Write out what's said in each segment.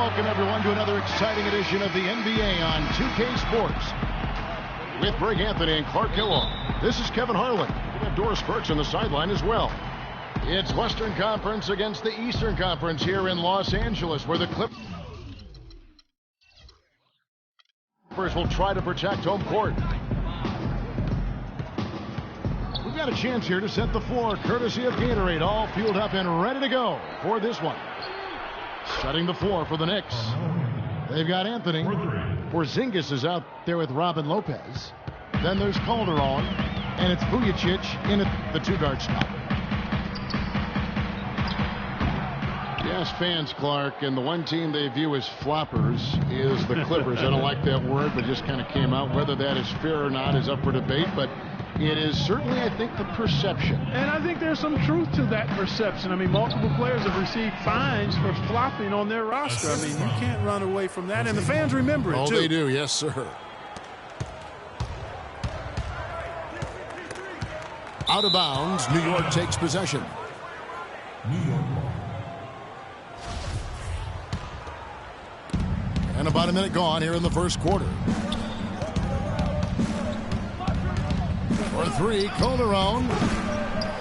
welcome everyone to another exciting edition of the NBA on 2K Sports with Greg Anthony and Clark Kellogg. This is Kevin Harlan. We have Doris Burks on the sideline as well. It's Western Conference against the Eastern Conference here in Los Angeles, where the Clippers will try to protect home court. We've got a chance here to set the floor, courtesy of Gatorade, all fueled up and ready to go for this one. Setting the floor for the Knicks. They've got Anthony. Porzingis is out there with Robin Lopez. Then there's Calderon, and it's Vujacic in at the two-guard spot. Yes, fans, Clark, and the one team they view as floppers is the Clippers. I don't like that word, but just kind of came out. Whether that is fair or not is up for debate, but it is certainly, I think, the perception. And I think there's some truth to that perception. I mean, multiple players have received fines for flopping on their roster. I mean, you can't run away from that, and the fans remember it, too. Oh, they do, yes, sir. Out of bounds, New York takes possession. New York. And about a minute gone here in the first quarter. For three, Calderon.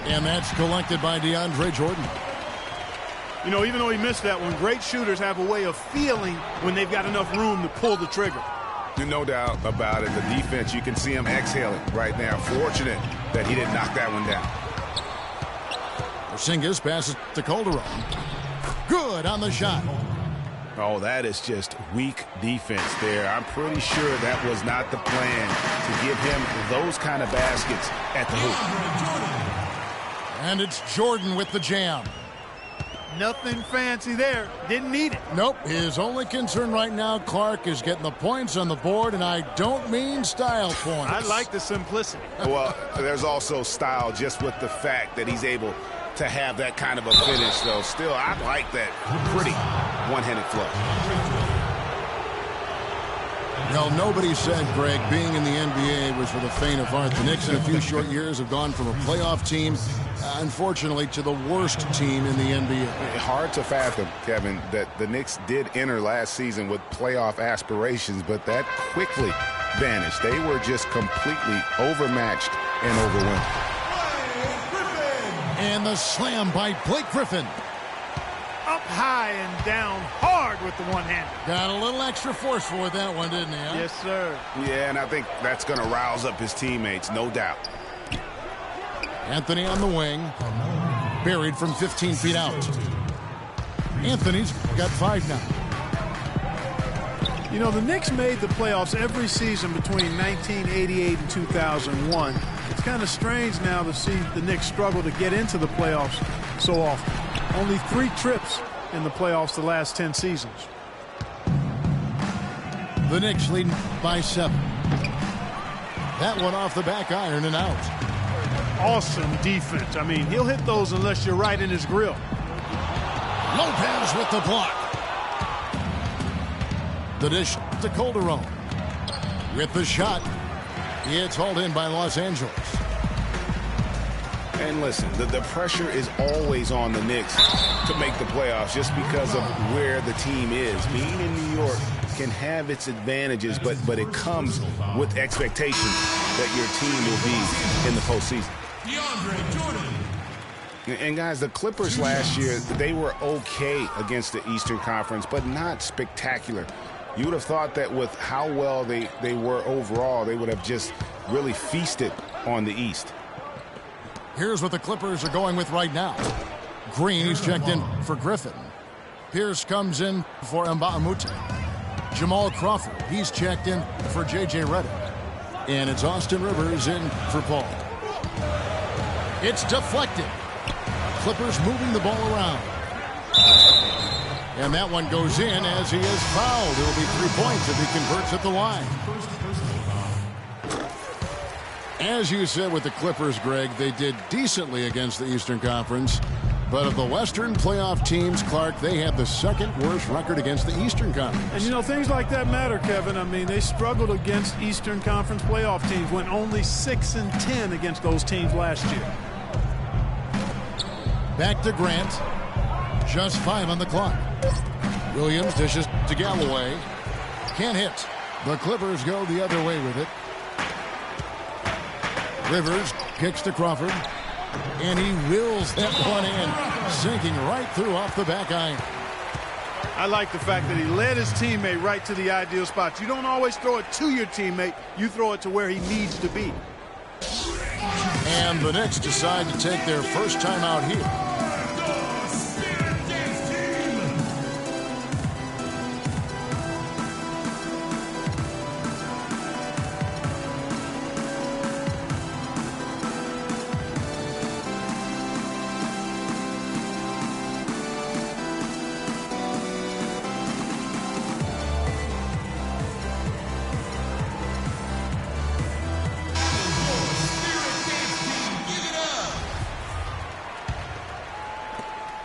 And that's collected by DeAndre Jordan. You know, even though he missed that one, great shooters have a way of feeling when they've got enough room to pull the trigger. No doubt about it. The defense, you can see him exhaling right now. Fortunate that he didn't knock that one down. Porzingis passes to Calderon. Good on the shot. Oh, that is just weak defense there. I'm pretty sure that was not the plan to give him those kind of baskets at the hoop. And it's Jordan with the jam. Nothing fancy there. Didn't need it. Nope. His only concern right now, Clark, is getting the points on the board, and I don't mean style points. I like the simplicity. Well, there's also style just with the fact that he's able to have that kind of a finish, though. Still, I like that pretty one-handed flow. Well, nobody said, Greg, being in the NBA was for the faint of heart. The Knicks in a few short years have gone from a playoff team, unfortunately, to the worst team in the NBA. Hard to fathom, Kevin, that the Knicks did enter last season with playoff aspirations, but that quickly vanished. They were just completely overmatched and overwhelmed. And the slam by Blake Griffin. Up high and down hard with the one-hander. Got a little extra forceful with that one, didn't he? Huh? Yes, sir. Yeah, and I think that's going to rouse up his teammates, no doubt. Anthony on the wing. Buried from 15 feet out. Anthony's got 5 now. You know, the Knicks made the playoffs every season between 1988 and 2001. It's kind of strange now to see the Knicks struggle to get into the playoffs so often. Only 3 trips in the playoffs the last 10 seasons. The Knicks leading by 7. That one off the back iron and out. Awesome defense. I mean, he'll hit those unless you're right in his grill. Lopez with the block. The dish to Calderon. With the shot. It's hauled in by Los Angeles. And listen, the pressure is always on the Knicks to make the playoffs just because of where the team is. Being in New York can have its advantages, but it comes with expectations that your team will be in the postseason. DeAndre Jordan. And guys, the Clippers last year, they were okay against the Eastern Conference, but not spectacular. You would have thought that with how well they were overall, they would have just really feasted on the East. Here's what the Clippers are going with right now. Green, he's checked in for Griffin. Pierce comes in for Mbamute. Jamal Crawford, he's checked in for J.J. Redick. And it's Austin Rivers in for Paul. It's deflected. Clippers moving the ball around. And that one goes in as he is fouled. It will be 3 points if he converts at the line. As you said with the Clippers, Greg, they did decently against the Eastern Conference. But of the Western playoff teams, Clark, they had the second worst record against the Eastern Conference. And, you know, things like that matter, Kevin. I mean, they struggled against Eastern Conference playoff teams, went only 6-10 against those teams last year. Back to Grant. Just 5 on the clock. Williams dishes to Galloway. Can't hit. The Clippers go the other way with it. Rivers kicks to Crawford. And he wills that one in, sinking right through off the back iron. I like the fact that he led his teammate right to the ideal spot. You don't always throw it to your teammate. You throw it to where he needs to be. And the Knicks decide to take their first time out here.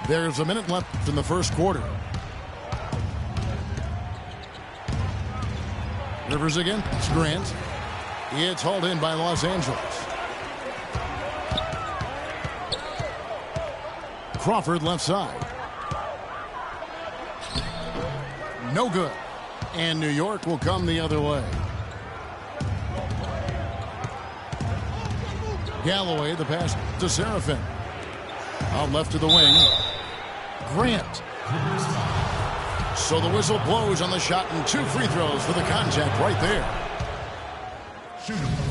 There's a minute left in the first quarter. Rivers against Grant. It's hauled in by Los Angeles. Crawford left side. No good. And New York will come the other way. Galloway, the pass to Seraphin. Out left to the wing. Grant. So the whistle blows on the shot and 2 free throws for the contact right there.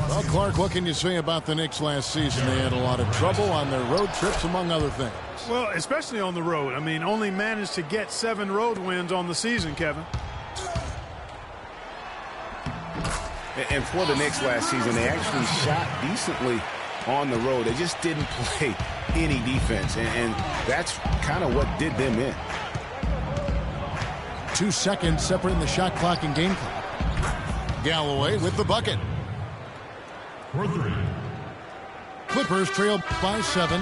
Well, Clark, what can you say about the Knicks last season? They had a lot of trouble on their road trips, among other things. Well, especially on the road. I mean, only managed to get 7 road wins on the season, Kevin. And for the Knicks last season, they actually shot decently on the road. They just didn't play any defense, and that's kind of what did them in. 2 seconds separating the shot clock and game clock. Galloway with the bucket. Clippers trail by 7.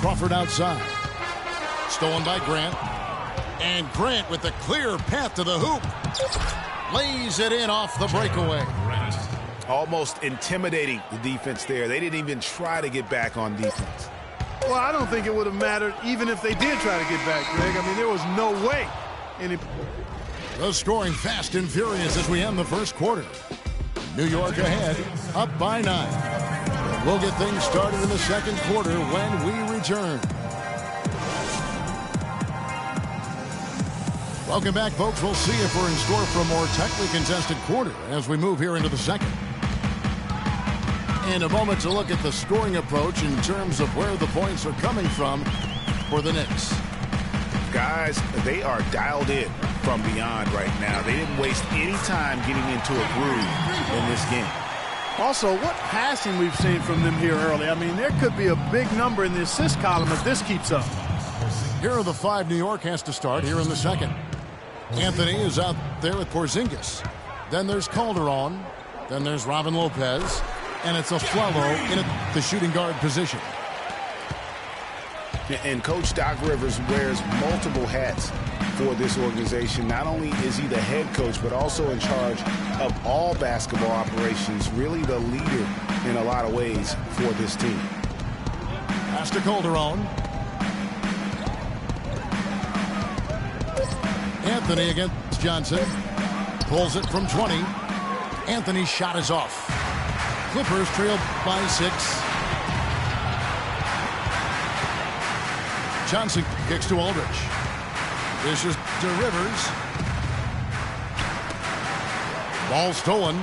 Crawford outside. Stolen by Grant. And Grant with the clear path to the hoop. Lays it in off the breakaway. Almost intimidating the defense there. They didn't even try to get back on defense. Well, I don't think it would have mattered even if they did try to get back, Greg. I mean, there was no way. The scoring fast and furious as we end the first quarter. New York ahead, up by 9. We'll get things started in the second quarter when we return. Welcome back, folks. We'll see if we're in store for a more tightly contested quarter as we move here into the second. In a moment to look at the scoring approach in terms of where the points are coming from for the Knicks. Guys, they are dialed in from beyond right now. They didn't waste any time getting into a groove in this game. Also, what passing we've seen from them here early. I mean, there could be a big number in the assist column if this keeps up. Here are the 5 New York has to start here in the second. Anthony is out there with Porzingis. Then there's Calderon. Then there's Robin Lopez. And it's Afflalo in the shooting guard position. And Coach Doc Rivers wears multiple hats for this organization. Not only is he the head coach, but also in charge of all basketball operations. Really the leader in a lot of ways for this team. Pass to Calderon. Anthony against Johnson. Pulls it from 20. Anthony's shot is off. Clippers trail by 6. Johnson kicks to Aldridge. This is to Rivers. Ball stolen.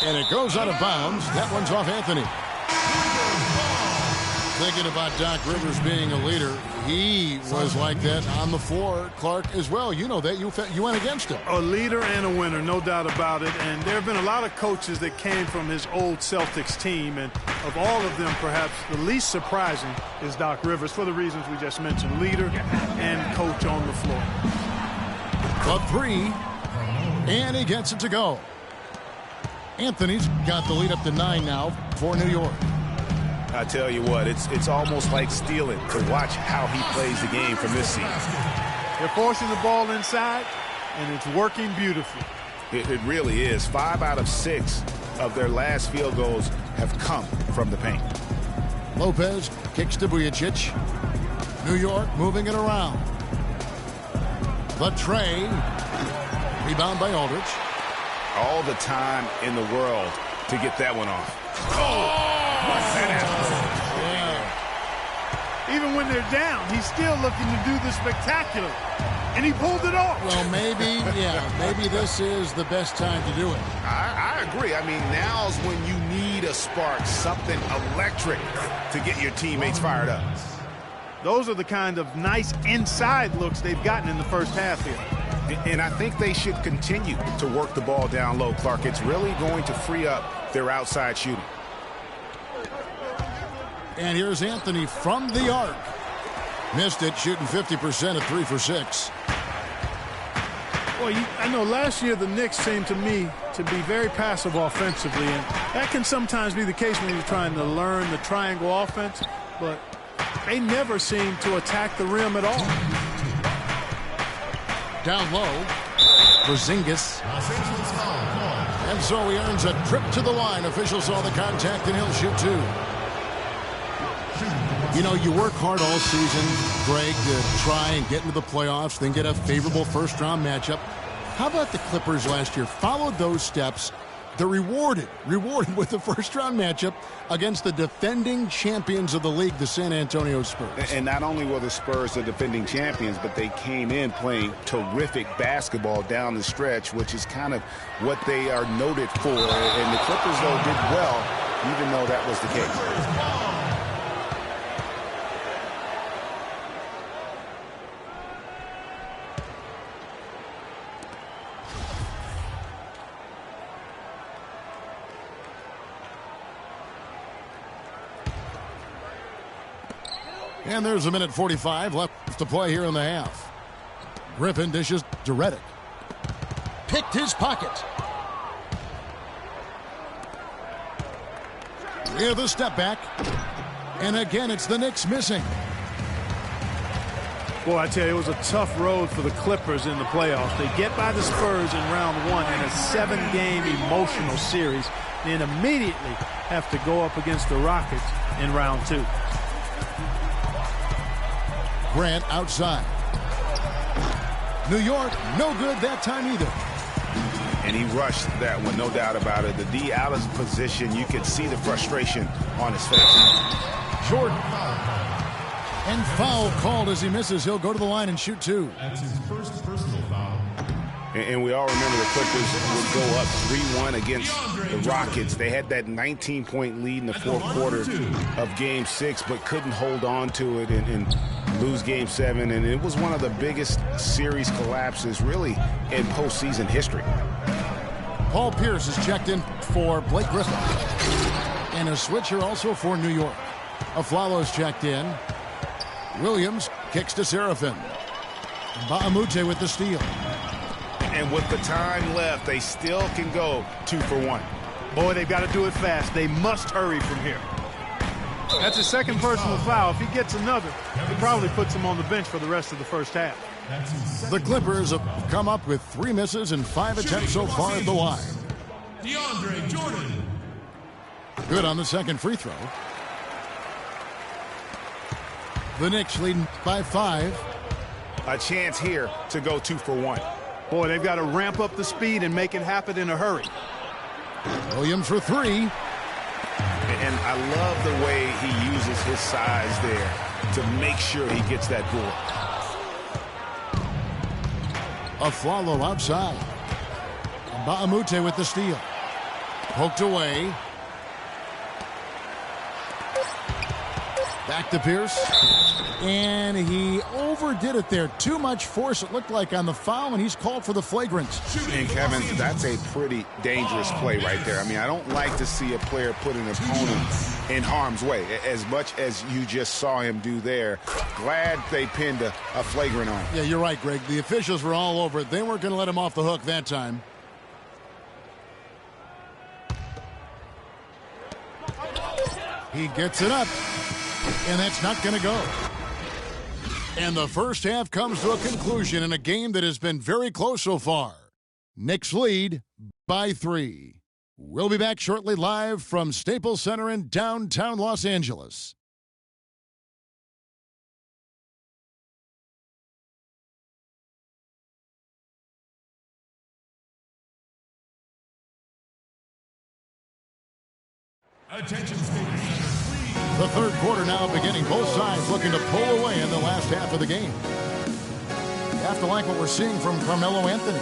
And it goes out of bounds. That one's off Anthony. Thinking about Doc Rivers being a leader, he was like that on the floor, Clark, as well. You know that. You went against him. A leader and a winner, no doubt about it. And there have been a lot of coaches that came from his old Celtics team. And of all of them, perhaps the least surprising is Doc Rivers for the reasons we just mentioned. Leader and coach on the floor. Up 3. And he gets it to go. Anthony's got the lead up to 9 now for New York. I tell you what, it's almost like stealing to watch how he plays the game from this season. They're forcing the ball inside, and it's working beautifully. It really is. 5 out of 6 of their last field goals have come from the paint. Lopez kicks to Vujicic. New York moving it around. The tray. Rebound by Aldridge. All the time in the world to get that one off. Even when they're down, he's still looking to do the spectacular. And he pulled it off. Well, maybe this is the best time to do it. I agree. I mean, now's when you need a spark, something electric to get your teammates fired up. Those are the kind of nice inside looks they've gotten in the first half here. And I think they should continue to work the ball down low, Clark. It's really going to free up their outside shooting. And here's Anthony from the arc. Missed it, shooting 50% at 3 for 6. Well, I know last year the Knicks seemed to me to be very passive offensively, and that can sometimes be the case when you're trying to learn the triangle offense, but they never seem to attack the rim at all. Down low, Porzingis. And so he earns a trip to the line. Officials saw the contact, and he'll shoot 2. You know, you work hard all season, Greg, to try and get into the playoffs, then get a favorable first-round matchup. How about the Clippers last year? Followed those steps. They're rewarded with the first-round matchup against the defending champions of the league, the San Antonio Spurs. And not only were the Spurs the defending champions, but they came in playing terrific basketball down the stretch, which is kind of what they are noted for. And the Clippers, though, did well, even though that was the case. And there's a minute 45 left to play here in the half. Griffin dishes to Redick. Picked his pocket. Near the step back. And again, it's the Knicks missing. Boy, I tell you, it was a tough road for the Clippers in the playoffs. They get by the Spurs in round 1 in a 7-game emotional series, and immediately have to go up against the Rockets in round 2. Grant outside. New York, no good that time either. And he rushed that one, no doubt about it. The D out of position, you could see the frustration on his face. Jordan. And foul called as he misses. He'll go to the line and shoot 2. That's his first personal foul. And we all remember the Clippers would go up 3-1 against the Rockets. They had that 19-point lead in the fourth quarter of Game 6, but couldn't hold on to it and lose Game 7. And it was one of the biggest series collapses, really, in postseason history. Paul Pierce is checked in for Blake Griffin. And a switcher also for New York. Aflalo's checked in. Williams kicks to Serafin. Mbamute with the steal. And with the time left, they still can go 2 for 1. Boy, they've got to do it fast. They must hurry from here. That's his second personal foul. If he gets another, he probably puts him on the bench for the rest of the first half. The Clippers have come up with 3 misses and 5 attempts so far at the line. DeAndre Jordan. Good on the second free throw. The Knicks leading by 5. A chance here to go 2 for 1. Boy, they've got to ramp up the speed and make it happen in a hurry. Williams for 3. And I love the way he uses his size there to make sure he gets that board. Aflalo outside. Mbamute with the steal. Poked away. Back to Pierce. And he overdid it there. Too much force, it looked like, on the foul, and he's called for the flagrant. And, Kevin, that's a pretty dangerous play right there. I mean, I don't like to see a player put an opponent in harm's way, as much as you just saw him do there. Glad they pinned a flagrant on him. Yeah, you're right, Greg. The officials were all over it. They weren't going to let him off the hook that time. He gets it up, and that's not going to go. And the first half comes to a conclusion in a game that has been very close so far. Knicks lead by 3. We'll be back shortly live from Staples Center in downtown Los Angeles. Attention, Staples Center, please. The third quarter now beginning. Both sides looking to pull away in the last half of the game. You have to like what we're seeing from Carmelo Anthony.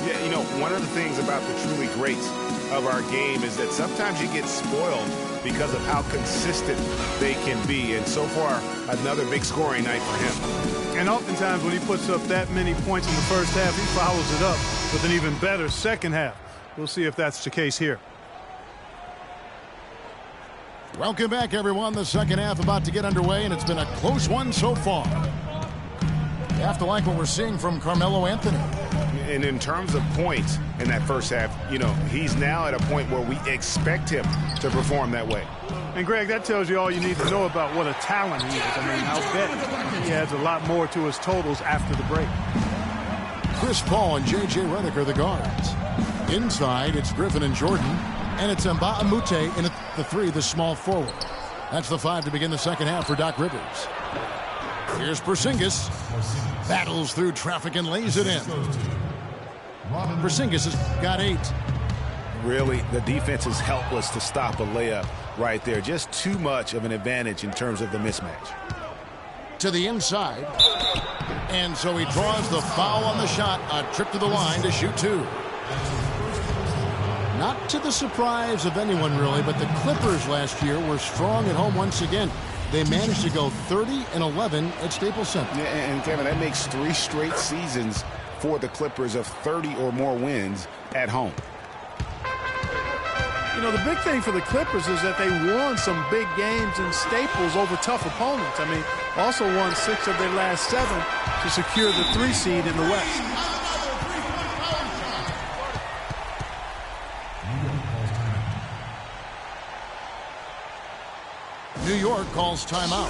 Yeah, you know, one of the things about the truly greats of our game is that sometimes you get spoiled because of how consistent they can be. And so far, another big scoring night for him. And oftentimes when he puts up that many points in the first half, he follows it up with an even better second half. We'll see if that's the case here. Welcome back, everyone. The second half about to get underway, and it's been a close one so far. You have to like what we're seeing from Carmelo Anthony. And in terms of points in that first half, you know, he's now at a point where we expect him to perform that way. And, Greg, that tells you all you need to know about what a talent he is. I mean, I'll bet he adds a lot more to his totals after the break. Chris Paul and J.J. Redick are the guards. Inside, it's Griffin and Jordan. And it's Mbah-a-Moute in the three, the small forward. That's the five to begin the second half for Doc Rivers. Here's Porzingis. Battles through traffic and lays it in. Porzingis has got 8. Really, the defense is helpless to stop a layup right there. Just too much of an advantage in terms of the mismatch. To the inside. And so he draws the foul on the shot. A trip to the line to shoot 2. Not to the surprise of anyone, really, but the Clippers last year were strong at home once again. They managed to go 30-11 at Staples Center. Yeah, and Kevin, that makes 3 straight seasons for the Clippers of 30 or more wins at home. You know, the big thing for the Clippers is that they won some big games in Staples over tough opponents. I mean, also won 6 of their last 7 to secure the 3 seed in the West. New York calls timeout.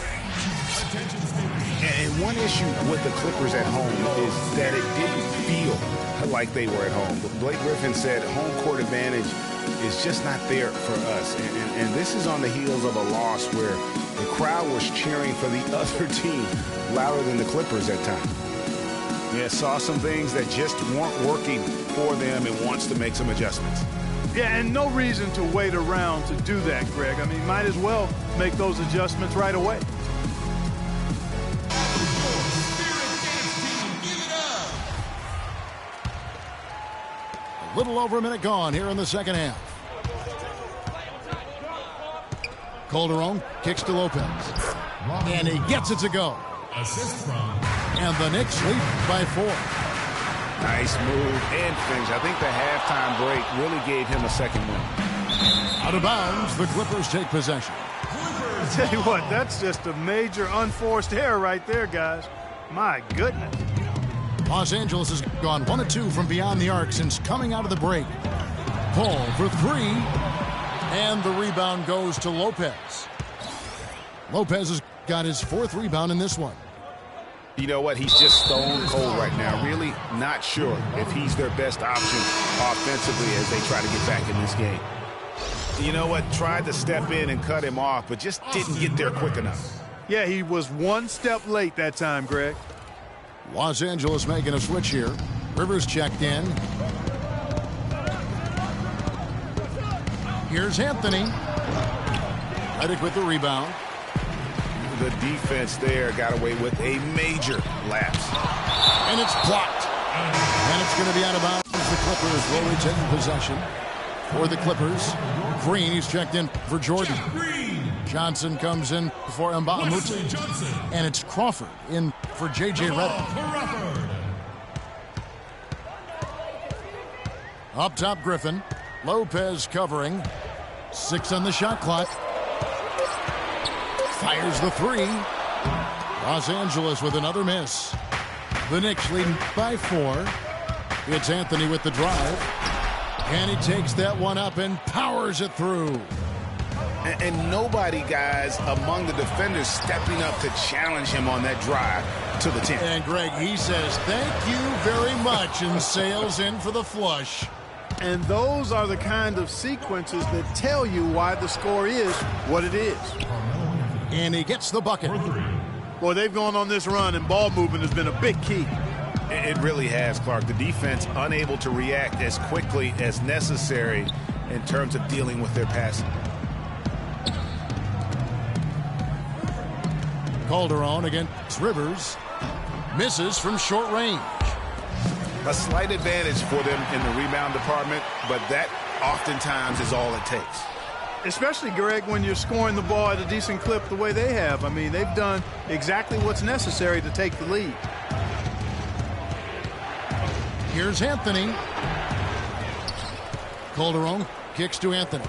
And one issue with the Clippers at home is that it didn't feel like they were at home. But Blake Griffin said home court advantage is just not there for us. And this is on the heels of a loss where the crowd was cheering for the other team louder than the Clippers at times. Yeah, saw some things that just weren't working for them and wants to make some adjustments. Yeah, and no reason to wait around to do that, Greg. I mean, might as well make those adjustments right away. A little over a minute gone here in the second half. Calderon kicks to Lopez. And he gets it to go. Assist from. And the Knicks lead by 4. Nice move and finish. I think the halftime break really gave him a second win. Out of bounds, the Clippers take possession. I tell you what, that's just a major unforced error right there, guys. My goodness. Los Angeles has gone 1 of 2 from beyond the arc since coming out of the break. Paul for 3. And the rebound goes to Lopez. Lopez has got his 4th rebound in this one. You know what? He's just stone cold right now. Really not sure if he's their best option offensively as they try to get back in this game. You know what? Tried to step in and cut him off, but just didn't get there quick enough. Yeah, he was 1 step late that time, Greg. Los Angeles making a switch here. Rivers checked in. Here's Anthony. Redick with the rebound. The defense there got away with a major lapse. And it's blocked. And it's going to be out of bounds. The Clippers will retain possession. For the Clippers, Green, he's checked in for Jordan. Johnson comes in for Mbah-a-Moute. And it's Crawford in for J.J. Redick. Up top, Griffin. Lopez covering. 6 on the shot clock. Fires the 3. Los Angeles with another miss. The Knicks leading by 4. It's Anthony with the drive. And he takes that one up and powers it through. And nobody, guys, among the defenders stepping up to challenge him on that drive to the 10. And Greg, he says, thank you very much, and sails in for the flush. And those are the kind of sequences that tell you why the score is what it is. And he gets the bucket. Boy, they've gone on this run, and ball movement has been a big key. It really has, Clark. The defense unable to react as quickly as necessary in terms of dealing with their passing. Calderon against Rivers. Misses from short range. A slight advantage for them in the rebound department, but that oftentimes is all it takes. Especially, Greg, when you're scoring the ball at a decent clip the way they have. I mean, they've done exactly what's necessary to take the lead. Here's Anthony. Calderon kicks to Anthony.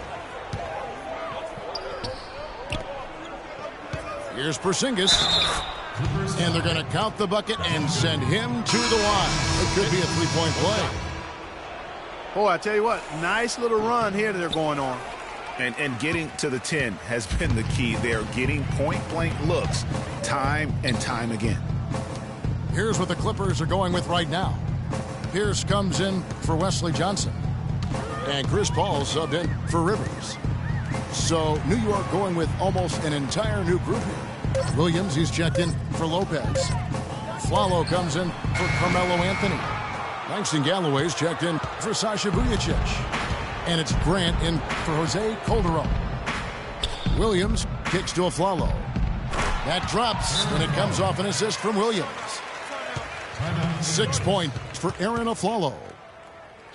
Here's Porzingis. And they're going to count the bucket and send him to the line. It could be a three-point play. Boy, I tell you what, nice little run here that they're going on. And getting to the 10 has been the key. They're getting point-blank looks time and time again. Here's what the Clippers are going with right now. Pierce comes in for Wesley Johnson. And Chris Paul subbed in for Rivers. So New York going with almost an entire new group here. Williams, he's checked in for Lopez. Flalo comes in for Carmelo Anthony. Langston Galloway's checked in for Sasha Vujacic. And it's Grant in for Jose Calderon. Williams kicks to a Flalo. That drops, and it comes off an assist from Williams. 6 points for Aaron Aflalo.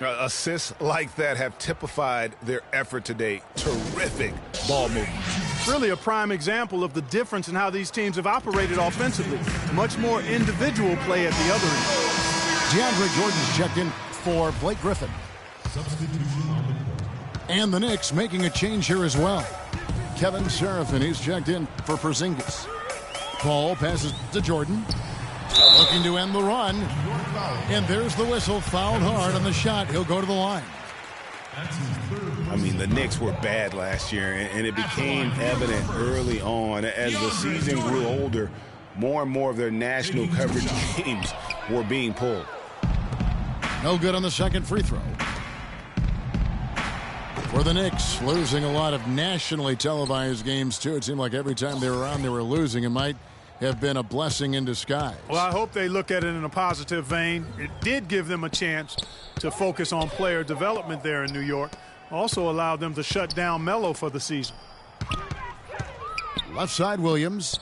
Assists like that have typified their effort today. Terrific ball movement. Really a prime example of the difference in how these teams have operated offensively. Much more individual play at the other end. DeAndre Jordan's checked in for Blake Griffin. And the Knicks making a change here as well. Kevin Serafin, he's checked in for Porzingis. Paul passes to Jordan. Looking to end the run. And there's the whistle. Fouled hard on the shot. He'll go to the line. I mean, the Knicks were bad last year, and it became evident early on. As the season grew older, more and more of their national coverage games were being pulled. No good on the second free throw. For the Knicks, losing a lot of nationally televised games, too. It seemed like every time they were on, they were losing. It might have been a blessing in disguise. Well, I hope they look at it in a positive vein. It did give them a chance to focus on player development there in New York. Also allowed them to shut down Melo for the season. Left side, Williams.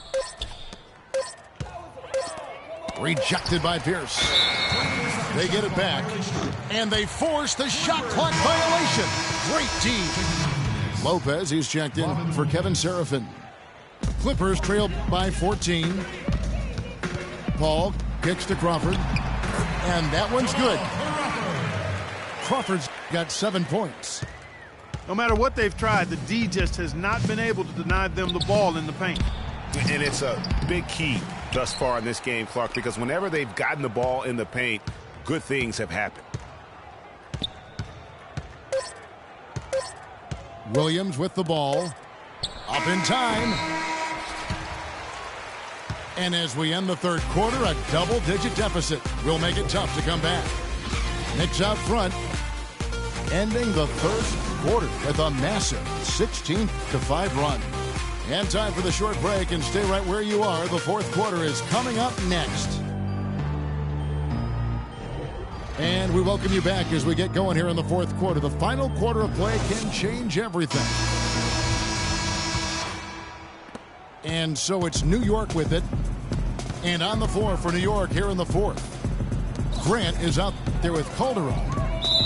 Rejected by Pierce. They get it back. And they force the shot clock violation. Great team. Lopez, he's checked in for Kevin Serafin. Clippers trail by 14. Paul kicks to Crawford. And that one's good. Crawford's got 7 points. No matter what they've tried, the D just has not been able to deny them the ball in the paint. And it's a big key thus far in this game, Clark, because whenever they've gotten the ball in the paint, good things have happened. Williams with the ball. Up in time. And as we end the third quarter, a double-digit deficit will make it tough to come back. Knicks out front, ending the first quarter with a massive 16-5 run. And time for the short break, and stay right where you are. The fourth quarter is coming up next. And we welcome you back as we get going here in the fourth quarter. The final quarter of play can change everything. And so it's New York with it. And on the floor for New York here in the fourth. Grant is out there with Calderon.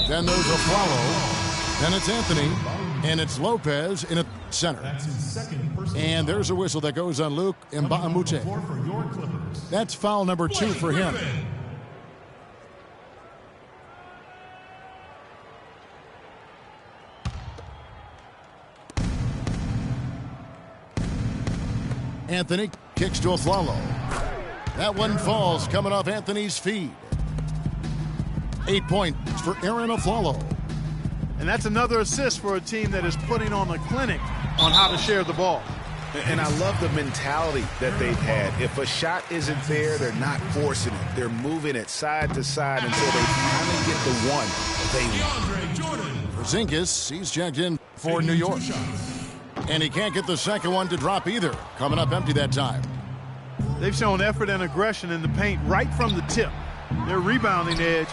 Then there's a Flalo. Then it's Anthony. And it's Lopez in a center. And there's a whistle that goes on Luke Mbamute. That's foul number 2 for him. Anthony kicks to a Flalo. That one falls, coming off Anthony's feed. 8 points for Aaron Aflalo. And that's another assist for a team that is putting on a clinic on how to share the ball. And I love the mentality that they've had. If a shot isn't there, they're not forcing it. They're moving it side to side until they finally get the one they want. Porzingis, he's checked in for New York. And he can't get the second one to drop either. Coming up empty that time. They've shown effort and aggression in the paint right from the tip. Their rebounding edge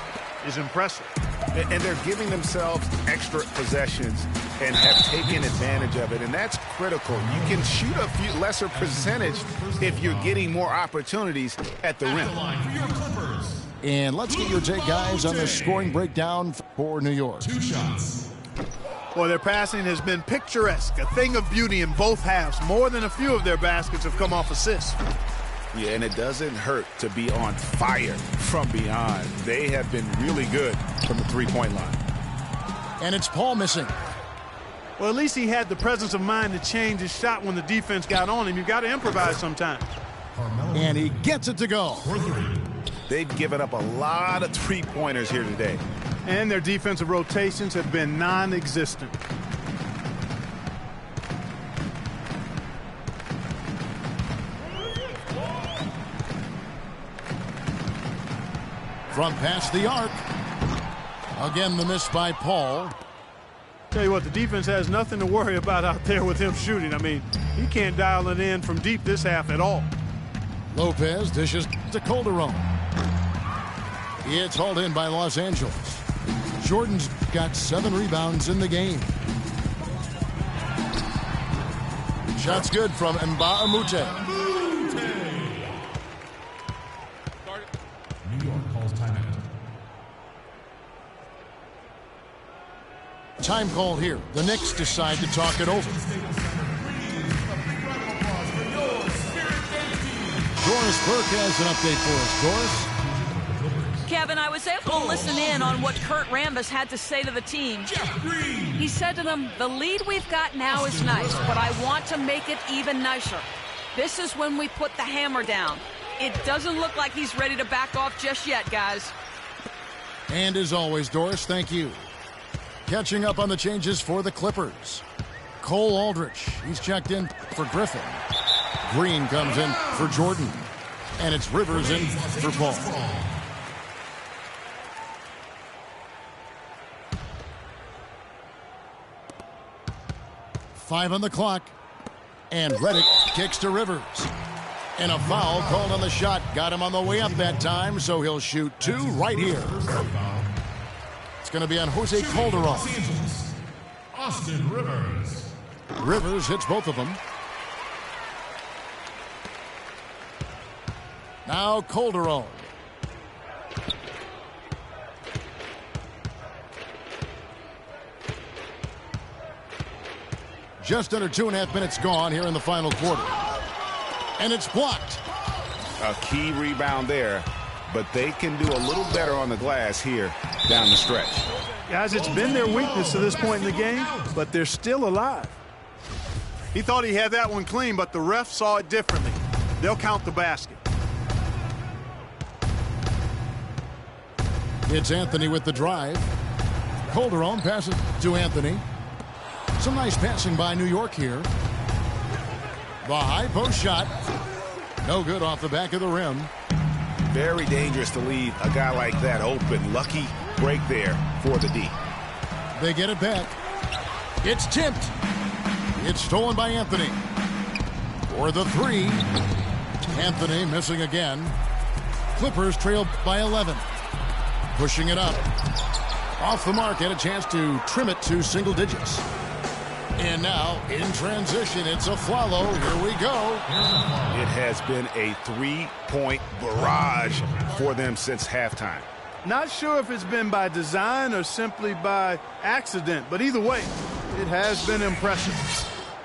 is impressive. And they're giving themselves extra possessions and have taken advantage of it, and that's critical. You can shoot a few lesser percentage if you're getting more opportunities at the rim. And let's get your take, guys, on the scoring breakdown for New York. 2 shots. Boy, their passing has been picturesque, a thing of beauty in both halves. More than a few of their baskets have come off assists. Yeah, and it doesn't hurt to be on fire from beyond. They have been really good from the three-point line. And it's Paul missing. Well, at least he had the presence of mind to change his shot when the defense got on him. You've got to improvise sometimes. And he gets it to go. They've given up a lot of three-pointers here today. And their defensive rotations have been non-existent. From past the arc. Again, the miss by Paul. Tell you what, the defense has nothing to worry about out there with him shooting. I mean, he can't dial it in from deep this half at all. Lopez dishes to Calderon. It's hauled in by Los Angeles. Jordan's got 7 rebounds in the game. Shot's good from Mbamute. New York calls timeout. Time called here. The Knicks decide to talk it over. Doris Burke has an update for us. Doris? Kevin, I was able to listen in on what Kurt Rambis had to say to the team. He said to them, the lead we've got now is nice, but I want to make it even nicer. This is when we put the hammer down. It doesn't look like he's ready to back off just yet, guys. And as always, Doris, thank you. Catching up on the changes for the Clippers. Cole Aldrich, he's checked in for Griffin. Green comes in for Jordan. And it's Rivers in for Paul. Five on the clock. And Redick kicks to Rivers. And a foul called on the shot. Got him on the way up that time, so he'll shoot 2 right here. It's going to be on Jose Calderon. Austin Rivers. Rivers hits both of them. Now Calderon. Just under 2.5 minutes gone here in the final quarter. And it's blocked. A key rebound there, but they can do a little better on the glass here down the stretch. Guys, it's been their weakness to this point in the game, but they're still alive. He thought he had that one clean, but the ref saw it differently. They'll count the basket. It's Anthony with the drive. Calderon passes to Anthony. Some nice passing by New York here. The high post shot. No good off the back of the rim. Very dangerous to leave a guy like that open. Lucky break there for the D. They get it back. It's tipped. It's stolen by Anthony. For the 3. Anthony missing again. Clippers trail by 11. Pushing it up. Off the mark, had a chance to trim it to single digits. And now, in transition, it's a Flalo. Here we go. It has been a 3-point barrage for them since halftime. Not sure if it's been by design or simply by accident, but either way, it has been impressive.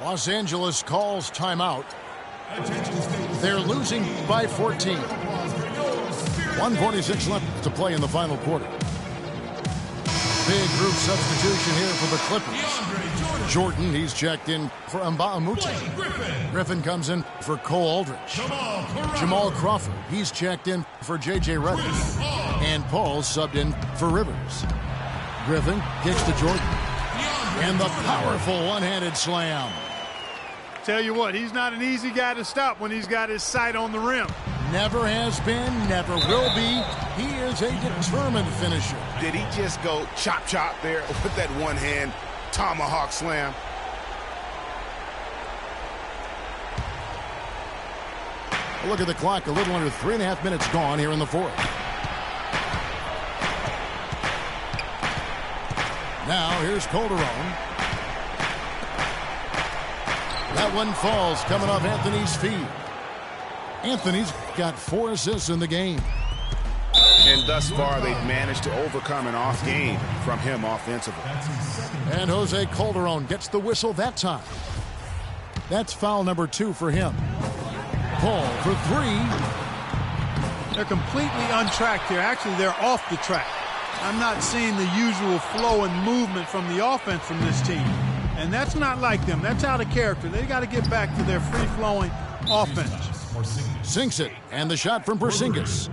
Los Angeles calls timeout. They're losing by 14. 1:46 left to play in the final quarter. Big group substitution here for the Clippers. Jordan, he's checked in for Mbamute. Griffin comes in for Cole Aldrich. Jamal Crawford, he's checked in for J.J. Redick. And Paul subbed in for Rivers. Griffin kicks to Jordan. And the powerful one-handed slam. Tell you what, he's not an easy guy to stop when he's got his sight on the rim. Never has been, never will be. He is a determined finisher. Did he just go chop chop there with that one hand tomahawk slam? Look at the clock, a little under 3.5 minutes gone here in the fourth. Now here's Calderon. That one falls, coming off Anthony's feet. Anthony's got 4 assists in the game. And thus far, they've managed to overcome an off game from him offensively. And Jose Calderon gets the whistle that time. That's foul number 2 for him. Paul for 3. They're completely untracked here. Actually, they're off the track. I'm not seeing the usual flow and movement from the offense from this team. And that's not like them. That's out of character. They got to get back to their free-flowing offense. Sinks it, and the shot from Porzingis.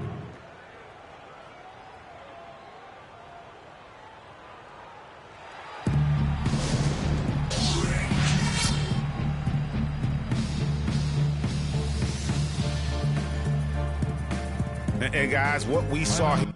And guys, what we saw here